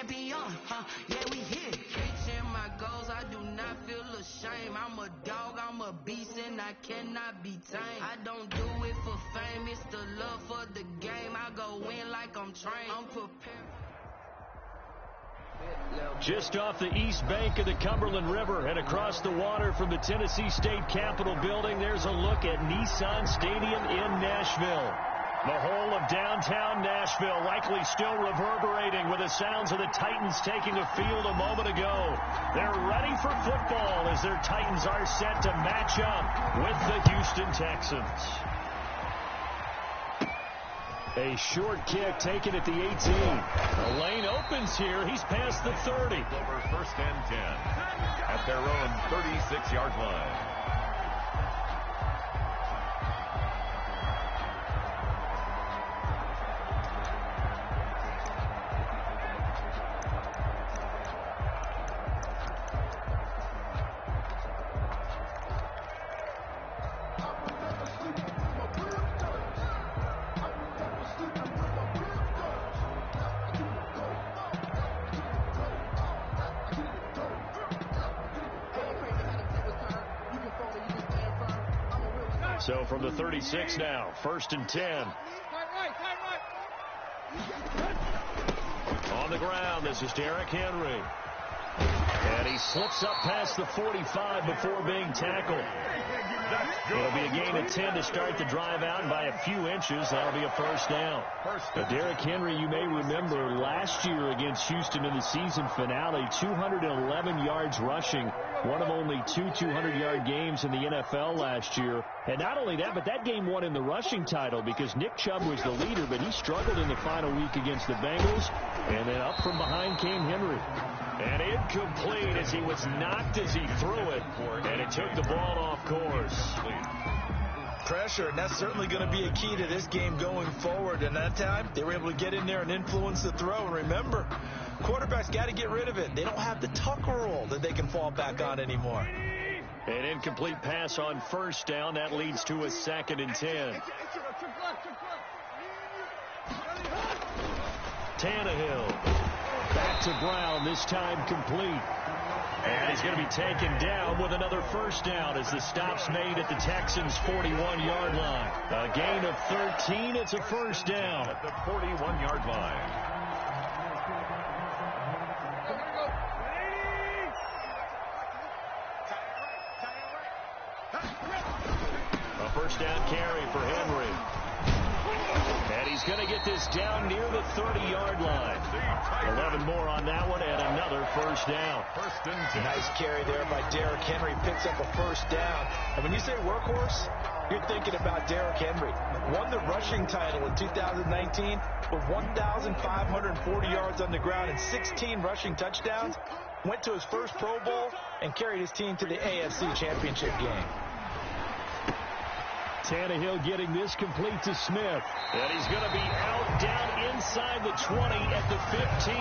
champion, yeah, we here. Reaching my goals, I do not feel ashamed. I'm a dog, I'm a beast, and I cannot be tamed. I don't do it for fame, it's the love for the game. I go in like I'm trained, I'm prepared. Just off the east bank of the Cumberland River and across the water from the Tennessee State Capitol building, there's a look at Nissan Stadium in Nashville. The whole of downtown Nashville likely still reverberating with the sounds of the Titans taking a field a moment ago. They're ready for football as their Titans are set to match up with the Houston Texans. A short kick taken at the 18. The lane opens here. He's past the 30. Over 1st and 10 at their own 36-yard line. So from the 36 now, 1st and 10. On the ground, this is Derrick Henry. And he slips up past the 45 before being tackled. It'll be a gain of 10 to start the drive out by a few inches. That'll be a 1st down. Derrick Henry, you may remember last year against Houston in the season finale, 211 yards rushing. One of only 2 200-yard games in the NFL last year. And not only that, but that game won him the rushing title because Nick Chubb was the leader, but he struggled in the final week against the Bengals. And then up from behind came Henry. And incomplete as he was knocked as he threw it. And it took the ball off course. Pressure, and that's certainly going to be a key to this game going forward. And that time, they were able to get in there and influence the throw. And remember, quarterbacks got to get rid of it. They don't have the Tucker rule that they can fall back on anymore. An incomplete pass on 1st down. That leads to a 2nd and 10. Tannehill. Back to Brown, this time complete. And he's going to be taken down with another 1st down as the stop's made at the Texans' 41-yard line. A gain of 13. It's a 1st down. At the 41-yard line. A 1st down carry for Henry. And he's going to get this down near the 30-yard line. 11 more on that one and another 1st down. 1st and 10. Nice carry there by Derrick Henry. Picks up a 1st down. And when you say workhorse, you're thinking about Derrick Henry. Won the rushing title in 2019 with 1,540 yards on the ground and 16 rushing touchdowns. Went to his first Pro Bowl and carried his team to the AFC Championship game. Tannehill getting this complete to Smith. And he's going to be out down inside the 20 at the 15.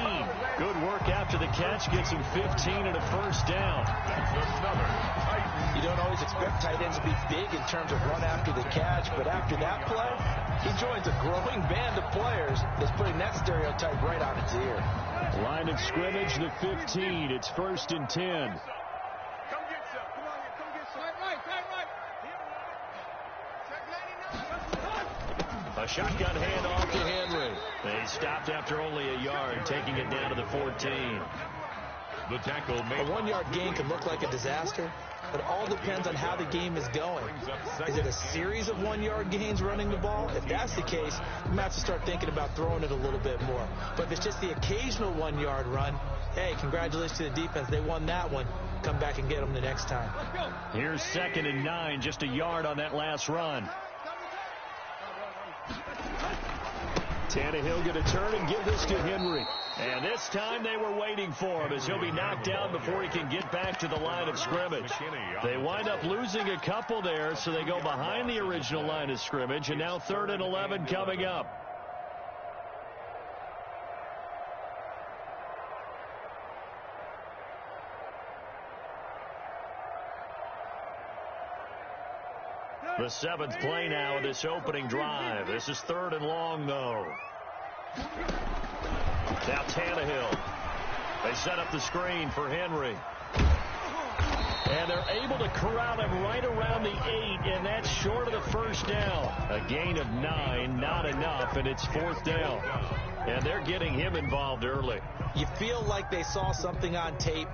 Good work after the catch. Gets him 15 and a 1st down. That's another Titan. You don't always expect tight ends to be big in terms of run after the catch, but after that play, he joins a growing band of players that's putting that stereotype right on its ear. Line of scrimmage, the 15. It's 1st and 10. A shotgun handoff to Henry. They stopped after only a yard, taking it down to the 14. The tackle made. A 1-yard gain can look like a disaster, but it all depends on how the game is going. Is it a series of 1-yard gains running the ball? If that's the case, you might have to start thinking about throwing it a little bit more. But if it's just the occasional 1-yard run, hey, congratulations to the defense. They won that one. Come back and get them the next time. Here's 2nd and 9, just a yard on that last run. Tannehill going to turn and give this to Henry. And this time they were waiting for him as he'll be knocked down before he can get back to the line of scrimmage. They wind up losing a couple there, so they go behind the original line of scrimmage, and now 3rd and 11 coming up. The 7th play now of this opening drive. This is 3rd and long, though. Now Tannehill They set up the screen for Henry. And they're able to corral him right around the 8, and that's short of the first down. A gain of 9, not enough, and it's 4th down. And they're getting him involved early. You feel like they saw something on tape,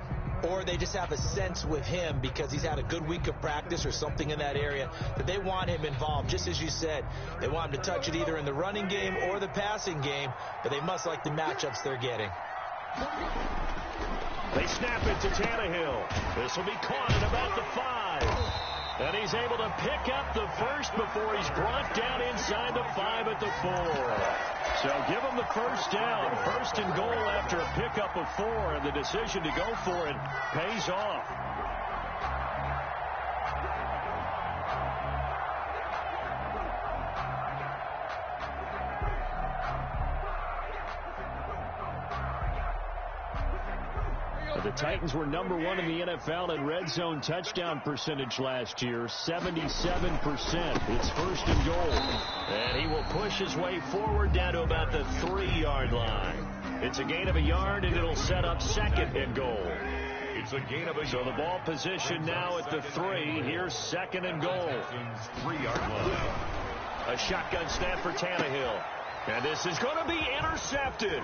or they just have a sense with him because he's had a good week of practice or something in that area that they want him involved. Just as you said, they want him to touch it either in the running game or the passing game, but they must like the matchups they're getting. They snap it to Tannehill. This will be caught at about the 5. And he's able to pick up the first before he's brought down inside the 5 at the 4. So give him the first down. First and goal after a pickup of 4. And the decision to go for it pays off. The Titans were number 1 in the NFL in red zone touchdown percentage last year, 77%. It's first and goal. And he will push his way forward down to about the 3-yard line. It's a gain of a yard, and it'll set up second and goal. It's a gain of a yard. So the ball position now at the 3. Here's second and goal. 3-yard line. A shotgun snap for Tannehill. And this is going to be intercepted.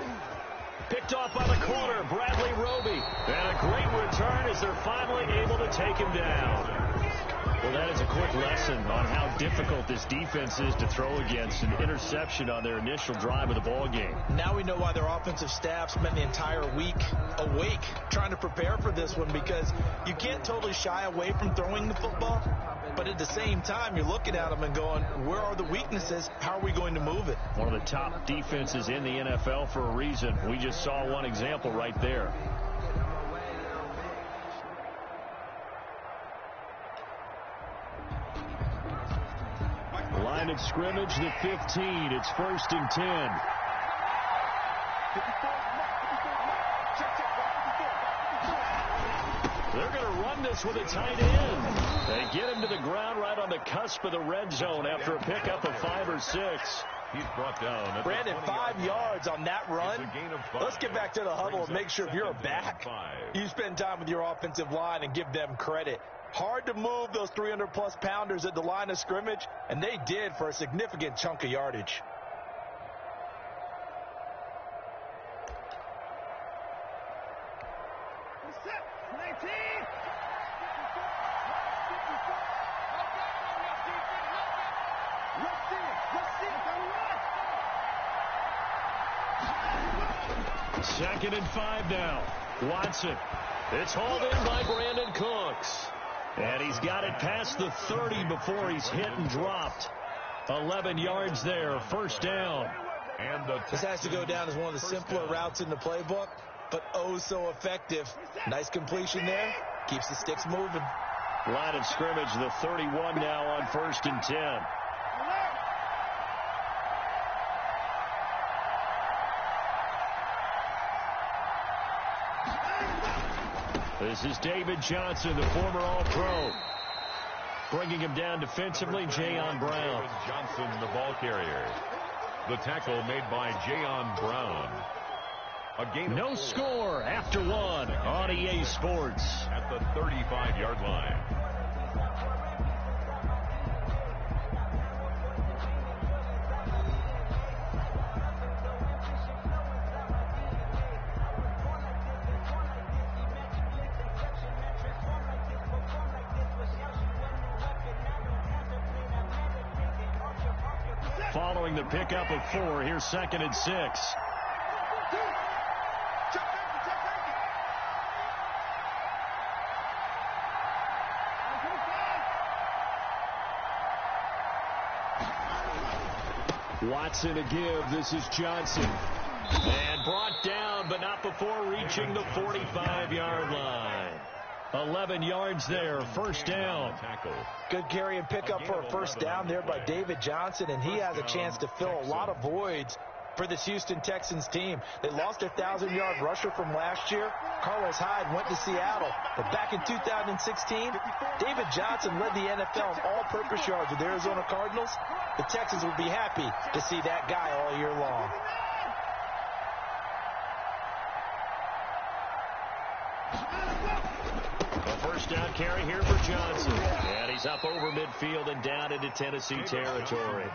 Picked off by the corner, Bradley Roby. And a great return as they're finally able to take him down. Well, that is a quick lesson on how difficult this defense is to throw against. An interception on their initial drive of the ball game. Now we know why their offensive staff spent the entire week awake trying to prepare for this one, because you can't totally shy away from throwing the football. But at the same time, you're looking at them and going, where are the weaknesses? How are we going to move it? One of the top defenses in the NFL for a reason. We just saw one example right there. Line of scrimmage, the 15. It's first and 10. They're going to run this with a tight end. They get him to the ground right on the cusp of the red zone after a pickup of 5 or 6. He's brought down. Brandon, 5 yards on that run. Let's get back to the huddle and make sure if you're a back, you spend time with your offensive line and give them credit. Hard to move those 300-plus pounders at the line of scrimmage, and they did for a significant chunk of yardage. Second and 5 now. Watson. It's hauled in by Brandon Cooks. And he's got it past the 30 before he's hit and dropped. 11 yards there. First down. And this has to go down as one of the simpler routes in the playbook, but oh so effective. Nice completion there. Keeps the sticks moving. Line of scrimmage, the 31 now on first and 10. This is David Johnson, the former All-Pro. Bringing him down defensively, Jayon Brown. Johnson, the ball carrier. The tackle made by Jayon Brown. A gain no score after 1 on EA Sports. At the 35-yard line. Following the pickup of 4, here's second and 6. Watson to give. This is Johnson. And brought down, but not before reaching the 45-yard line. 11 yards there, first down. Good carry and pickup for a first down there by David Johnson, and he has a chance to fill a lot of voids for this Houston Texans team. They lost their 1,000-yard rusher from last year. Carlos Hyde went to Seattle, but back in 2016, David Johnson led the NFL in all-purpose yards with the Arizona Cardinals. The Texans would be happy to see that guy all year long. A first down carry here for Johnson. And he's up over midfield and down into Tennessee territory.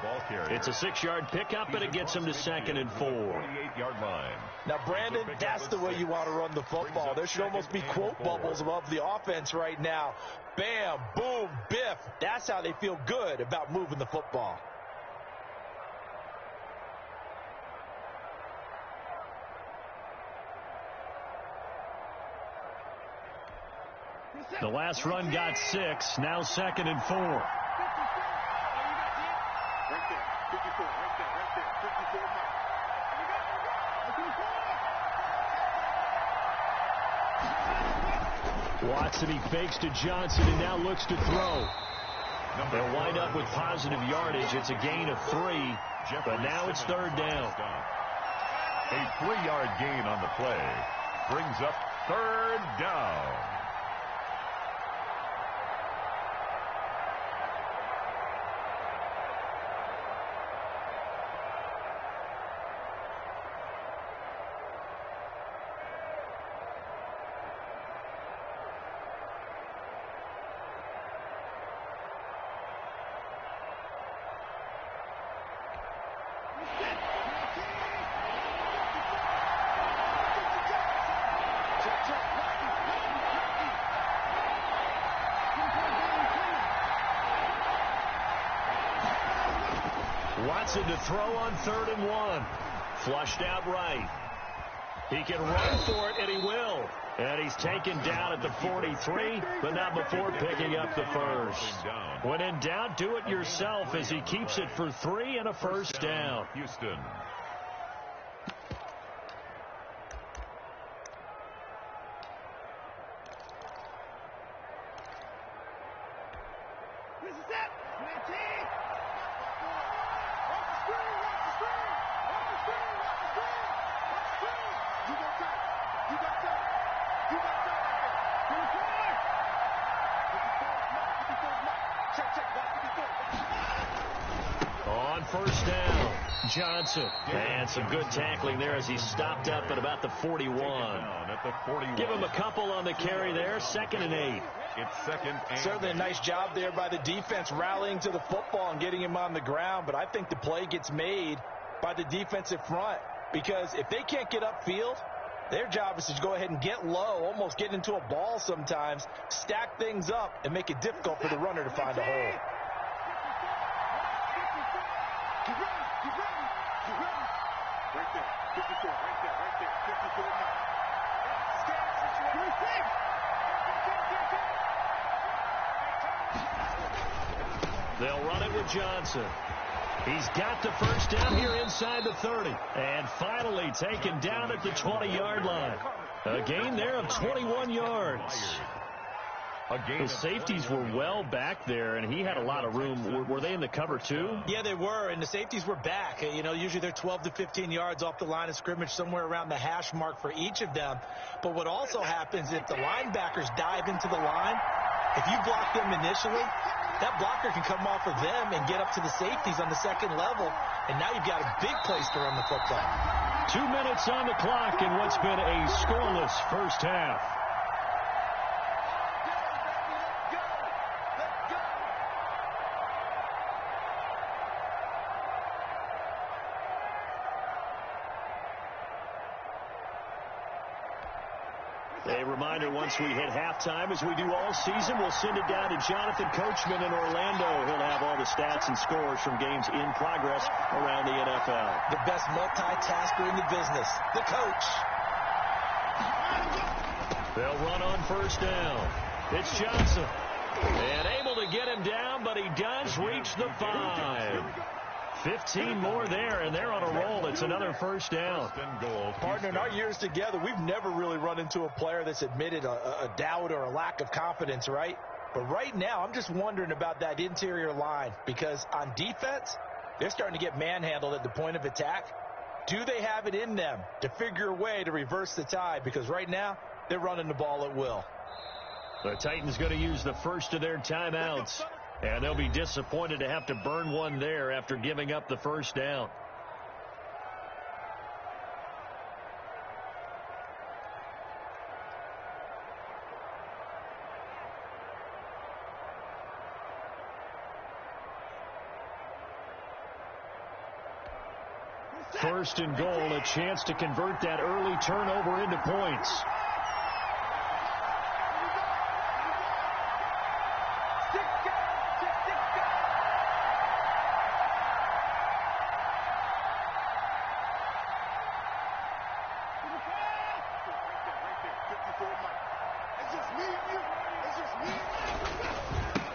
It's a 6-yard pickup, and it gets him to 2nd and 4. 48-yard line. Now, Brandon, that's the way you want to run the football. There should almost be quote bubbles above the offense right now. Bam, boom, biff. That's how they feel good about moving the football. The last run got 6. Now 2nd and 4. Right there, 54, right there, 54 mark. Watson, he fakes to Johnson and now looks to throw. They'll wind up with positive yardage. It's a gain of 3, but now it's 3rd down. A 3-yard gain on the play brings up 3rd down. Watson to throw on 3rd and 1. Flushed out right. He can run for it, and he will. And he's taken down at the 43, but not before picking up the first. When in doubt, do it yourself as he keeps it for 3 and a first down. Houston. On first down, Johnson. And some good tackling there as he stopped up at about the 41. Give him a couple on the carry there. 2nd and 8. It's 2nd and Certainly a nice job there by the defense rallying to the football and getting him on the ground, but I think the play gets made by the defensive front because if they can't get upfield, their job is to go ahead and get low, almost get into a ball sometimes, stack things up, and make it difficult for the runner to find a hole. Right there, 54, right there, 54 mark. They'll run it with Johnson. He's got the first down here inside the 30. And finally taken down at the 20-yard line. A gain there of 21 yards. The safeties were well back there, and he had a lot of room. Were they in the cover, too? Yeah, they were, and the safeties were back. You know, usually they're 12 to 15 yards off the line of scrimmage, somewhere around the hash mark for each of them. But what also happens if the linebackers dive into the line, if you block them initially, that blocker can come off of them and get up to the safeties on the 2nd level, and now you've got a big place to run the football. 2 minutes on the clock in what's been a scoreless first half. A reminder, once we hit halftime, as we do all season, we'll send it down to Jonathan Coachman in Orlando. He'll have all the stats and scores from games in progress around the NFL. The best multitasker in the business, the coach. They'll run on first down. It's Johnson. And able to get him down, but he does reach the 5. 15 more there, and they're on a roll. It's another first down. Partner, in our years together, we've never really run into a player that's admitted a doubt or a lack of confidence, right? But right now, I'm just wondering about that interior line because on defense, they're starting to get manhandled at the point of attack. Do they have it in them to figure a way to reverse the tide? Because right now, they're running the ball at will. The Titans going to use the first of their timeouts. And they'll be disappointed to have to burn one there after giving up the first down. First and goal, a chance to convert that early turnover into points.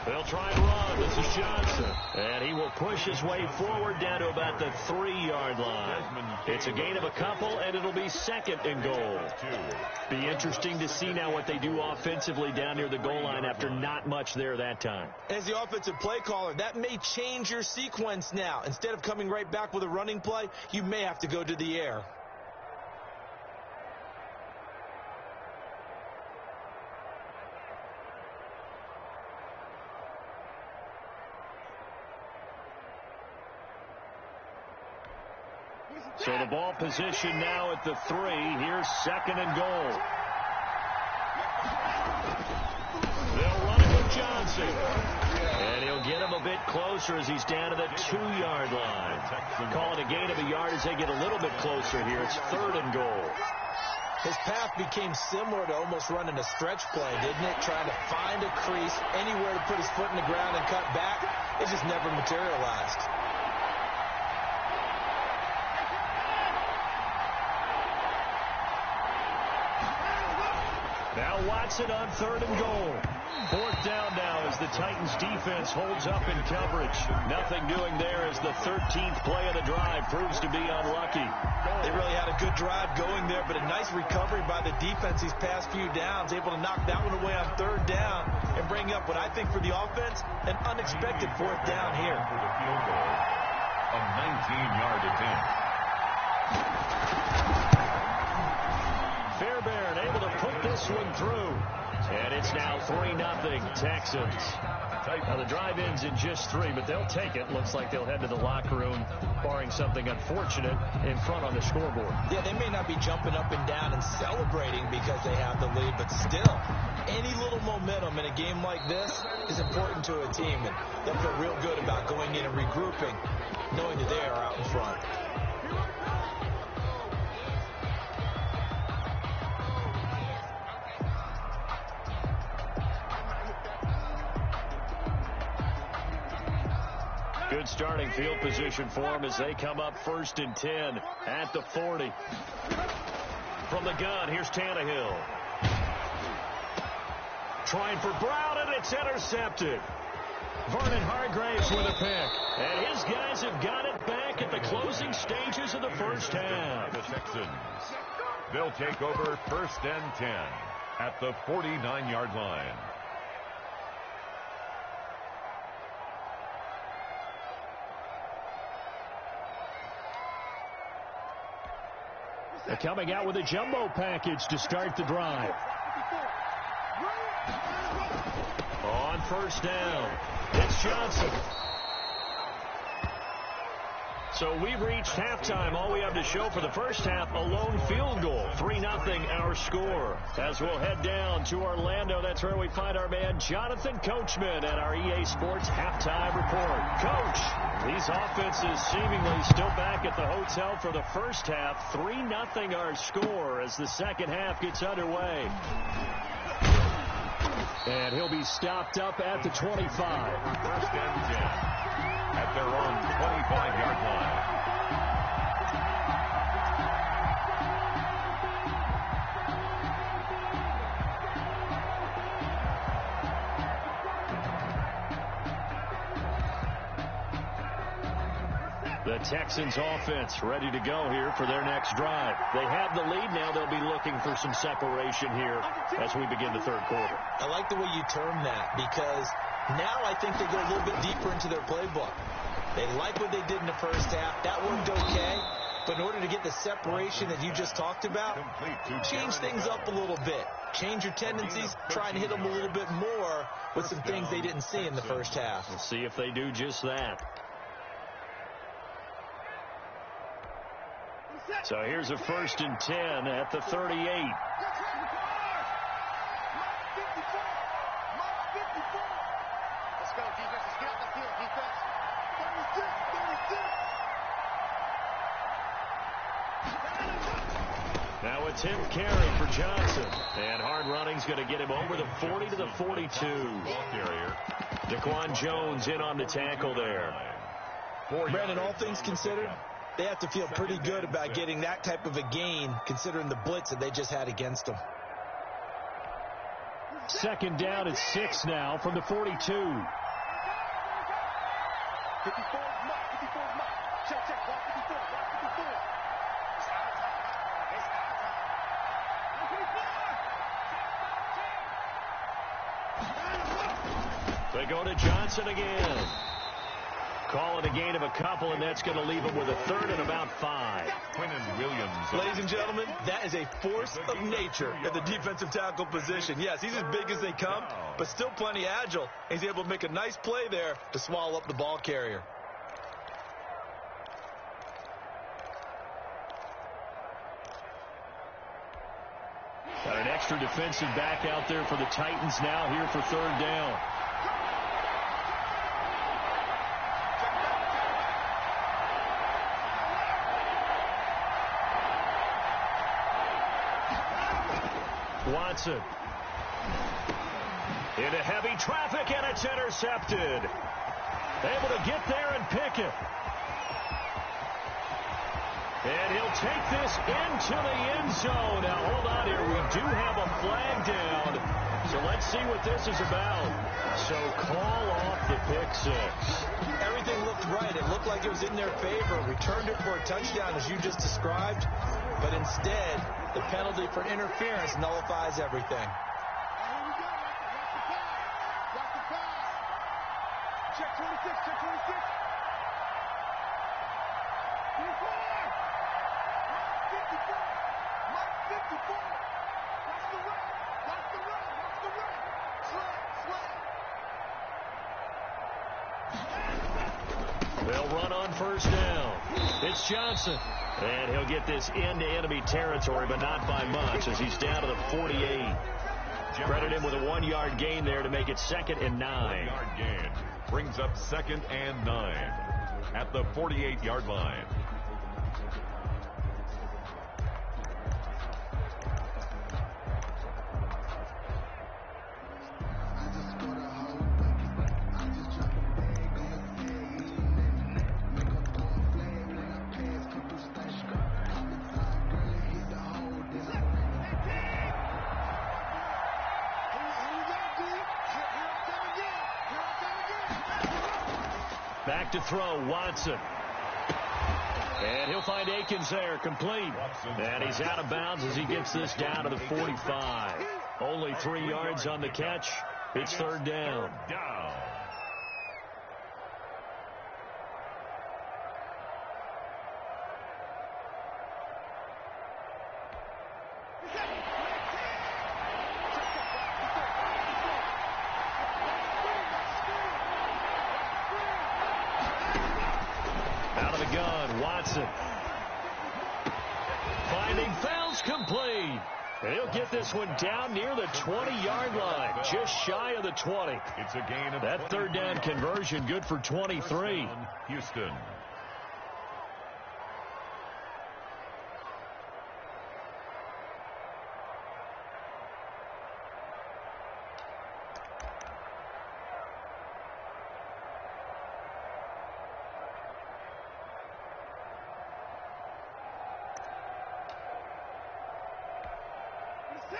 They'll try and run. This is Johnson. And he will push his way forward down to about the 3-yard line. It's a gain of a couple, and it'll be second and goal. Be interesting to see now what they do offensively down near the goal line after not much there that time. As the offensive play caller, that may change your sequence now. Instead of coming right back with a running play, you may have to go to the air. So the ball position now at the 3. Here's second and goal. They'll run it with Johnson. And he'll get him a bit closer as he's down to the 2-yard line. Call it a gain of a yard as they get a little bit closer here. It's third and goal. His path became similar to almost running a stretch play, didn't it? Trying to find a crease, anywhere to put his foot in the ground and cut back. It just never materialized. Now Watson on third and goal. Fourth down now as the Titans defense holds up in coverage. Nothing doing there as the 13th play of the drive proves to be unlucky. They really had a good drive going there, but a nice recovery by the defense these past few downs, able to knock that one away on third down and bring up what I think for the offense, an unexpected fourth down here. For the field goal, a 19-yard attempt. Fairbairn able to put this one through. And it's now 3-0 Texans. Now the drive ends in just 3, but they'll take it. Looks like they'll head to the locker room, barring something unfortunate, in front on the scoreboard. Yeah, they may not be jumping up and down and celebrating because they have the lead, but still, any little momentum in a game like this is important to a team, and they'll feel real good about going in and regrouping, knowing that they are out in front. Good starting field position for them as they come up first and 10 at the 40. From the gun, here's Tannehill. Trying for Brown, and it's intercepted. Vernon Hargraves with a pick. And his guys have got it back at the closing stages of the first half. The Texans. They'll take over first and 10 at the 49-yard line. They're coming out with a jumbo package to start the drive. On first down, it's Johnson. So we've reached halftime. All we have to show for the first half, a lone field goal. 3-0 our score. As we'll head down to Orlando, that's where we find our man Jonathan Coachman at our EA Sports halftime report. Coach, these offenses seemingly still back at the hotel for the first half. 3-0 our score as the second half gets underway. And he'll be stopped up at the 25. First and 10 at their own 25-yard line. The Texans offense ready to go here for their next drive. They have the lead now. They'll be looking for some separation here as we begin the third quarter. I like the way you term that because now I think they go a little bit deeper into their playbook. They like what they did in the first half. That worked okay. But in order to get the separation that you just talked about, change things up a little bit. Change your tendencies. Try and hit them a little bit more with some things they didn't see in the first half. We'll see if they do just that. So here's a first and 10 at the 38. Let's go, defense. Let's get out the field, defense. 36, 36. 10th carry for Johnson. And hard running's going to get him over the 40 to the 42. Ball carrier. Daquan Jones in on the tackle there. Brandon, all things considered, they have to feel pretty good about getting that type of a gain, considering the blitz that they just had against them. Second down at 6 now from the 42. 54 is Mike. 54 is Mike. Check, check. Block 54. Block 54. They go to Johnson again. Call it a gain of a couple, and that's going to leave him with a third and about 5. Quinnen Williams. Ladies and gentlemen, that is a force of nature at the defensive tackle position. Yes, he's as big as they come, but still plenty agile. He's able to make a nice play there to swallow up the ball carrier. Got an extra defensive back out there for the Titans now here for third down. Watson. Into heavy traffic, and it's intercepted. Able to get there and pick it. And he'll take this into the end zone. Now, hold on here. We do have a flag down. So let's see what this is about. So call off the pick six. Everything looked right. It looked like it was in their favor. Returned it for a touchdown, as you just described. But instead, the penalty for interference nullifies everything. Here we go. Watch the pass. Check 26. Check 26. 24. Mark 54. Mark 54. Watch the run. Watch the run. Watch the run. Slide. Slide. They'll run on first down. It's Johnson. And he'll get this into enemy territory, but not by much, as he's down to the 48. Credit him with a 1-yard gain there to make it 2nd and 9. 1-yard gain brings up 2nd and 9 at the 48-yard line. Back to throw, Watson. And he'll find Akins there, complete. And he's out of bounds as he gets this down to the 45. Only 3 yards on the catch. It's third down. Out of the gun, Watson. Finding Fells, complete. And he'll get this one down near the 20-yard line, just shy of the 20. It's a gain of that third down conversion, good for 23. Houston.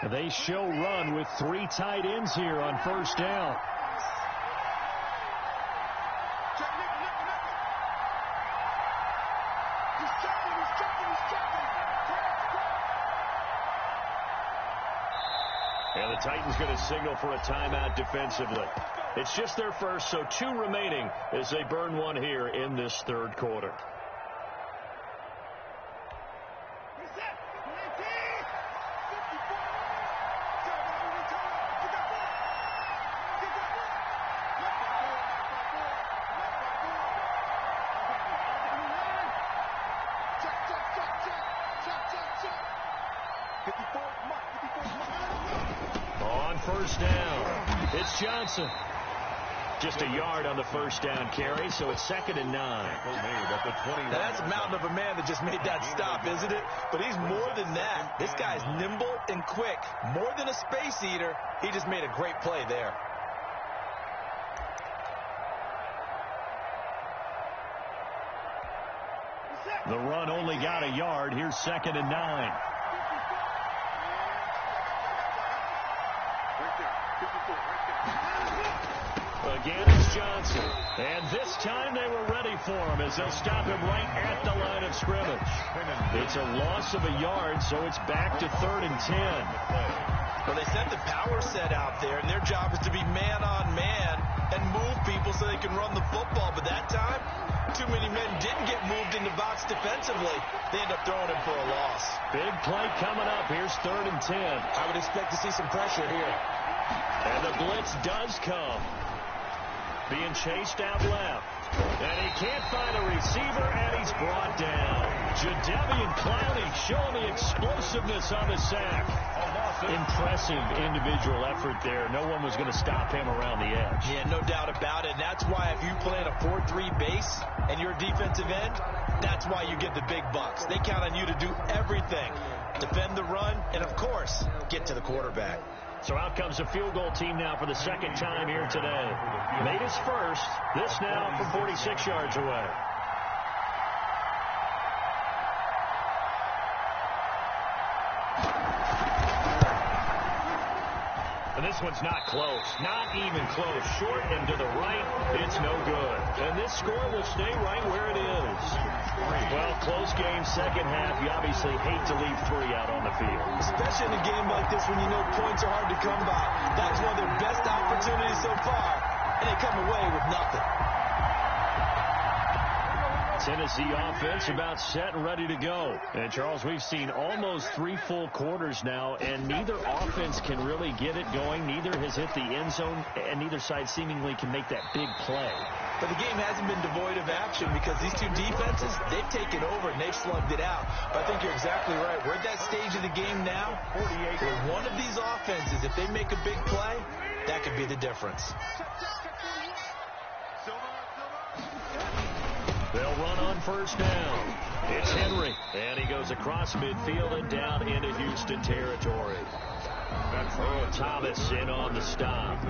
They show run with 3 tight ends here on first down. And the Titans going to signal for a timeout defensively. It's just their first, so 2 remaining as they burn one here in this third quarter. On first down, it's Johnson. Just a yard on the first down carry, so it's 2nd and 9. Now that's a mountain of a man that just made that stop, isn't it? But he's more than that. This guy's nimble and quick. More than a space eater, he just made a great play there. The run only got a yard. Here's 2nd and 9. Again, it's Johnson. And this time they were ready for him as they'll stop him right at the line of scrimmage. It's a loss of a yard, so it's back to 3rd and 10. Well, they sent the power set out there, and their job is to be man-on-man and move people so they can run the football. But that time, too many men didn't get moved in the box defensively. They end up throwing him for a loss. Big play coming up. Here's 3rd and 10. I would expect to see some pressure here. And the blitz does come. Being chased out left. And he can't find a receiver, and he's brought down. Jadeveon Clowney showing the explosiveness on the sack. Impressive individual effort there. No one was going to stop him around the edge. Yeah, no doubt about it. And that's why if you play in a 4-3 base and you're a defensive end, that's why you get the big bucks. They count on you to do everything. Defend the run, and of course, get to the quarterback. So out comes a field goal team now for the 2nd time here today. Made his first. This now from 46 yards away. And this one's not close. Not even close. Short and to the right. It's no good. And this score will stay right where it is. Well, close game, second half. You obviously hate to leave 3 out on the field. Especially in a game like this when you know points are hard to come by. That was one of their best opportunities so far, and they come away with nothing. Tennessee offense about set and ready to go. And, Charles, we've seen almost 3 full quarters now, and neither offense can really get it going. Neither has hit the end zone, and neither side seemingly can make that big play. But the game hasn't been devoid of action because these two defenses, they've taken over and they've slugged it out. But I think you're exactly right. We're at that stage of the game now where one of these offenses, if they make a big play, that could be the difference. They'll run on first down. It's Henry, and he goes across midfield and down into Houston territory. That's Earl Thomas in on the stop.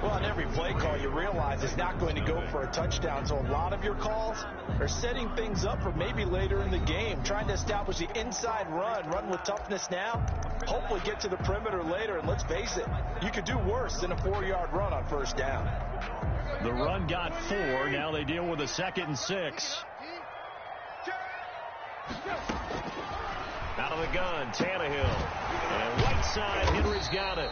Well, on every play call, you realize it's not going to go for a touchdown, so a lot of your calls are setting things up for maybe later in the game, trying to establish the inside run with toughness now, hopefully get to the perimeter later, and let's face it, you could do worse than a 4-yard run on first down. The run got 4. Now they deal with a 2nd and 6. Out of the gun, Tannehill. And right side, Henry's got it.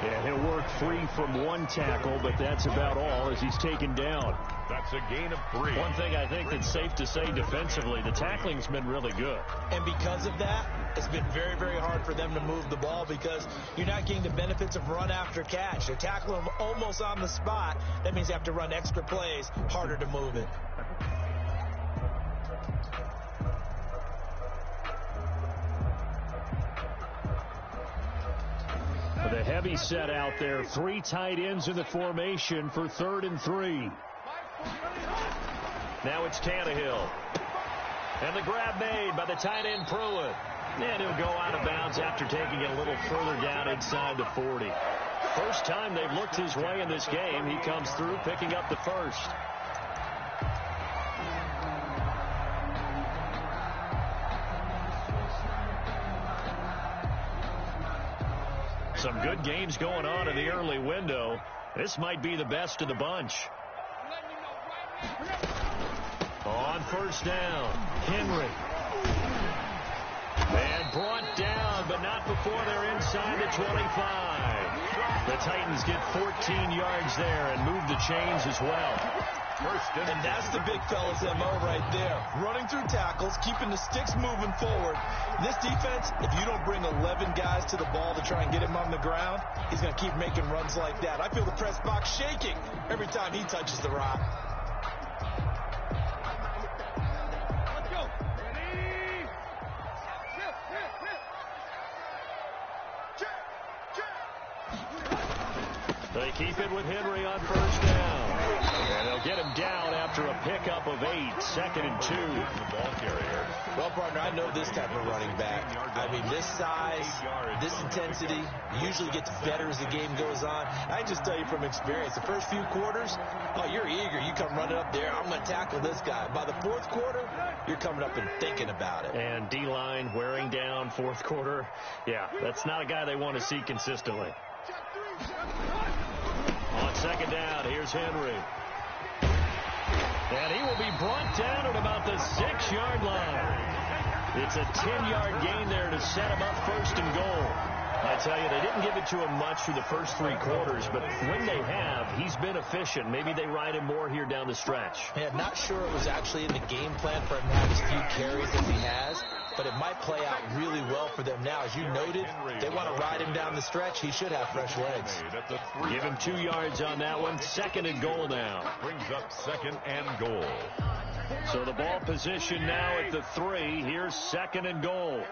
Yeah, he'll work free from 1 tackle, but that's about all as he's taken down. That's a gain of 3. One thing I think that's safe to say defensively, the tackling's been really good. And because of that, it's been very, very hard for them to move the ball because you're not getting the benefits of run after catch. They're tackling them almost on the spot. That means you have to run extra plays, harder to move it. With a heavy set out there, 3 tight ends in the formation for 3rd and 3. Now it's Tannehill. And the grab made by the tight end Pruitt. And he'll go out of bounds after taking it a little further down inside the 40. First time they've looked his way in this game. He comes through picking up the first. Some good games going on in the early window. This might be the best of the bunch. On first down, Henry. And brought down, but not before they're inside the 25. The Titans get 14 yards there and move the chains as well. And that's the big fella's MO right there. Running through tackles, keeping the sticks moving forward. This defense, if you don't bring 11 guys to the ball to try and get him on the ground, he's going to keep making runs like that. I feel the press box shaking every time he touches the rock. They keep it with Henry on first down. And they'll get him down after a pickup of 8, 2nd and 2. The ball carrier. Well, partner, I know this type of running back. I mean, this size, this intensity usually gets better as the game goes on. I can just tell you from experience, the first few quarters, oh, you're eager. You come running up there, I'm going to tackle this guy. By the fourth quarter, you're coming up and thinking about it. And D-line wearing down fourth quarter. Yeah, that's not a guy they want to see consistently. On second down, here's Henry. And he will be brought down at about the 6-yard line. It's a 10-yard gain there to set him up 1st and goal. I tell you, they didn't give it to him much through the first 3 quarters, but when they have, he's been efficient. Maybe they ride him more here down the stretch. Yeah, not sure it was actually in the game plan for him to have as few carries as he has, but it might play out really well for them now. As you noted, they want to ride him down the stretch. He should have fresh legs. Give him 2 yards on that one. 2nd and goal now. Brings up 2nd and goal. So the ball position now at the 3. Here's 2nd and goal.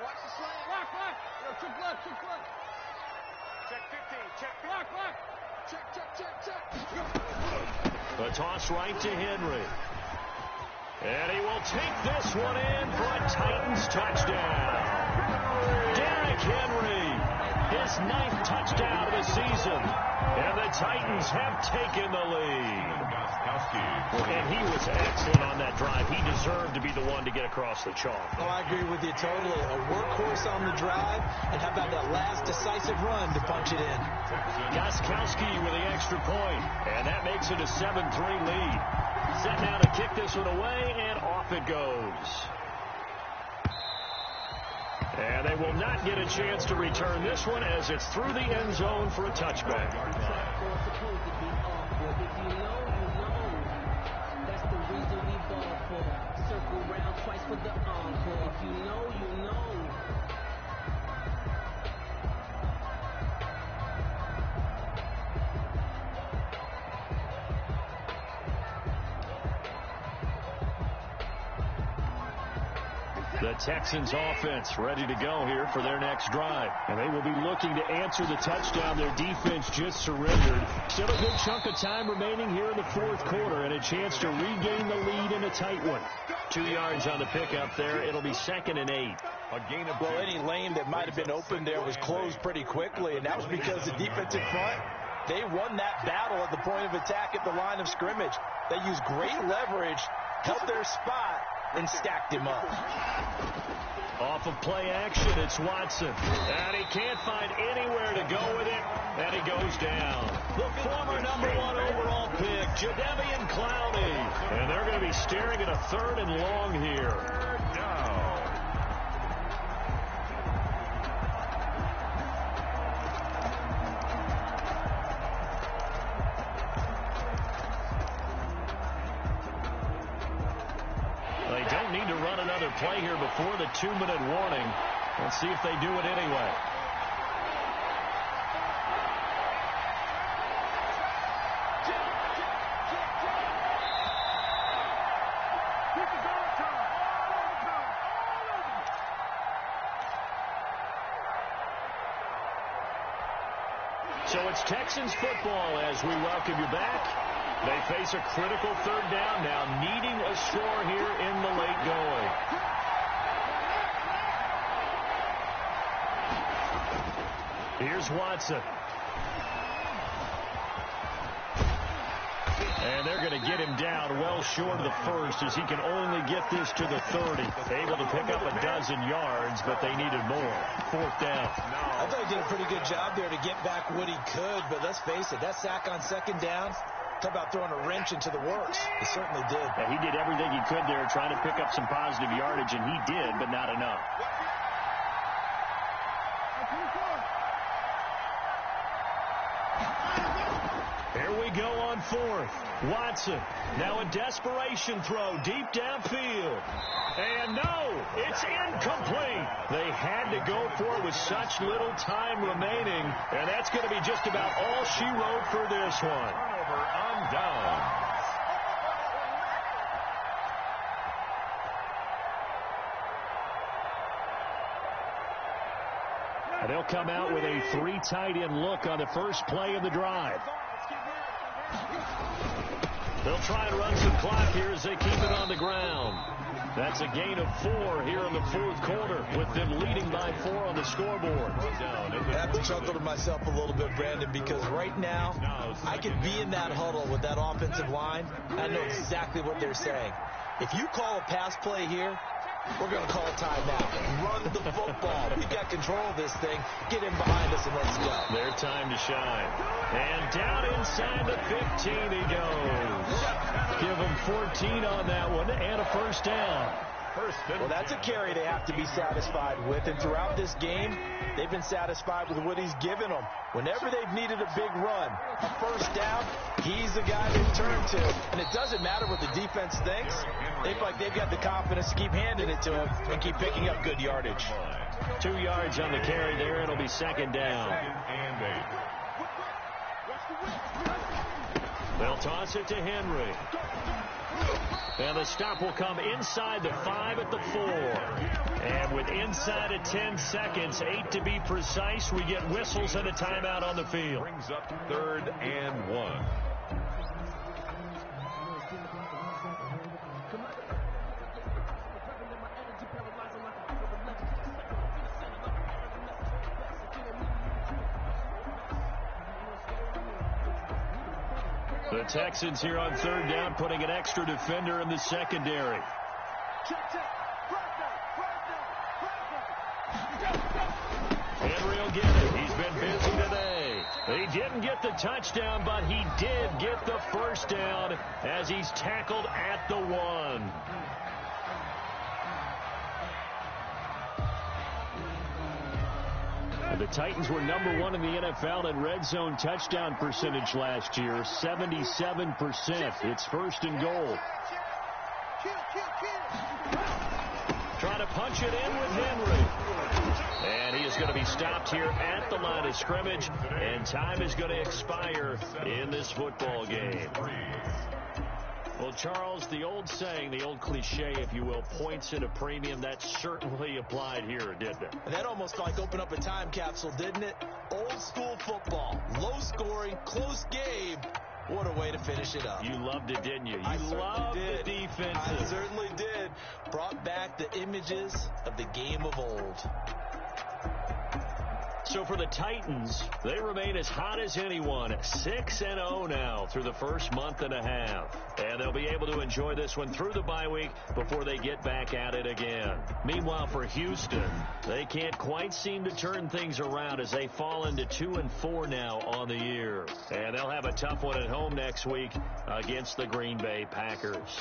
The toss right to Henry. And he will take this one in for a Titans touchdown. Derrick Henry, his 9th touchdown of the season. And the Titans have taken the lead. And he was excellent on that drive. He deserved to be the one to get across the chalk. Oh, I agree with you totally. A workhorse on the drive. And how about that last decisive run to punch it in? Gostkowski with the extra point. And that makes it a 7-3 lead. Set now to kick this one away, and off it goes. And they will not get a chance to return this one as it's through the end zone for a touchback. The Texans offense ready to go here for their next drive. And they will be looking to answer the touchdown their defense just surrendered. Still a good chunk of time remaining here in the fourth quarter and a chance to regain the lead in a tight one. 2 yards on the pickup there. It'll be 2nd and 8. A gain of well, any lane that might have been open there was closed pretty quickly, and that was because the defensive front, they won that battle at the point of attack at the line of scrimmage. They used great leverage, held their spot, and stacked him up. Off of play action, it's Watson. And he can't find anywhere to go with it, and he goes down. The former #1 overall pick, Jadeveon Clowney. And they're going to be staring at a 3rd and long here. Third down. They don't need to run another play here before the 2-minute warning. Let's see if they do it anyway. So it's Texans football as we welcome you back. They face a critical 3rd down now, needing a score here in the late going. Here's Watson. And they're going to get him down well short of the 1st as he can only get this to the 30. Able to pick up a dozen yards, but they needed more. 4th down. I thought he did a pretty good job there to get back what he could, but let's face it, that sack on 2nd down, talk about throwing a wrench into the works. He certainly did. Yeah, he did everything he could there trying to pick up some positive yardage, and he did, but not enough. Here we go on 4th. Watson, now a desperation throw deep downfield. And no, it's incomplete. They had to go for it with such little time remaining, and that's going to be just about all she wrote for this one. Turnover on down. And they'll come out with a 3 tight end look on the first play of the drive. They'll try and run some clock here as they keep it on the ground. That's a gain of 4 here in the fourth quarter, with them leading by 4 on the scoreboard. I have to chuckle to myself a little bit, Brandon, because right now I could be in that huddle with that offensive line. I know exactly what they're saying. If you call a pass play here, we're going to call a timeout. Run the football. We got control of this thing. Get in behind us and let's go. Their time to shine. And down inside the 15 he goes. Give him 14 on that one and a first down. Well, that's a carry they have to be satisfied with. And throughout this game, they've been satisfied with what he's given them. Whenever they've needed a big run, a first down, he's the guy they turn to. And it doesn't matter what the defense thinks. They feel like they've got the confidence to keep handing it to him and keep picking up good yardage. 2 yards on the carry there. It'll be second down. They'll toss it to Henry. And the stop will come inside the 5 at the 4. And with inside of 10 seconds, 8 to be precise, we get whistles and a timeout on the field. Brings up 3rd and 1. The Texans here on 3rd down, putting an extra defender in the secondary. Henry will get it. He's been busy today. He didn't get the touchdown, but he did get the first down as he's tackled at the 1. The Titans were number 1 in the NFL in red zone touchdown percentage last year, 77%. It's 1st and goal. Trying to punch it in with Henry. And he is going to be stopped here at the line of scrimmage, and time is going to expire in this football game. Well, Charles, the old saying, the old cliche, if you will, points at a premium, that certainly applied here, didn't it? And that almost like opened up a time capsule, didn't it? Old school football, low scoring, close game. What a way to finish it up. You loved it, didn't you? You loved the defenses. I certainly did. Brought back the images of the game of old. So for the Titans, they remain as hot as anyone, 6-0 now through the first month and a half. And they'll be able to enjoy this one through the bye week before they get back at it again. Meanwhile, for Houston, they can't quite seem to turn things around as they fall into 2-4 now on the year. And they'll have a tough one at home next week against the Green Bay Packers.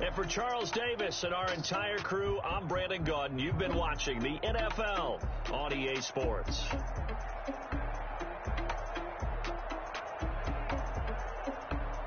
And for Charles Davis and our entire crew, I'm Brandon Gaudin. You've been watching the NFL on EA Sports.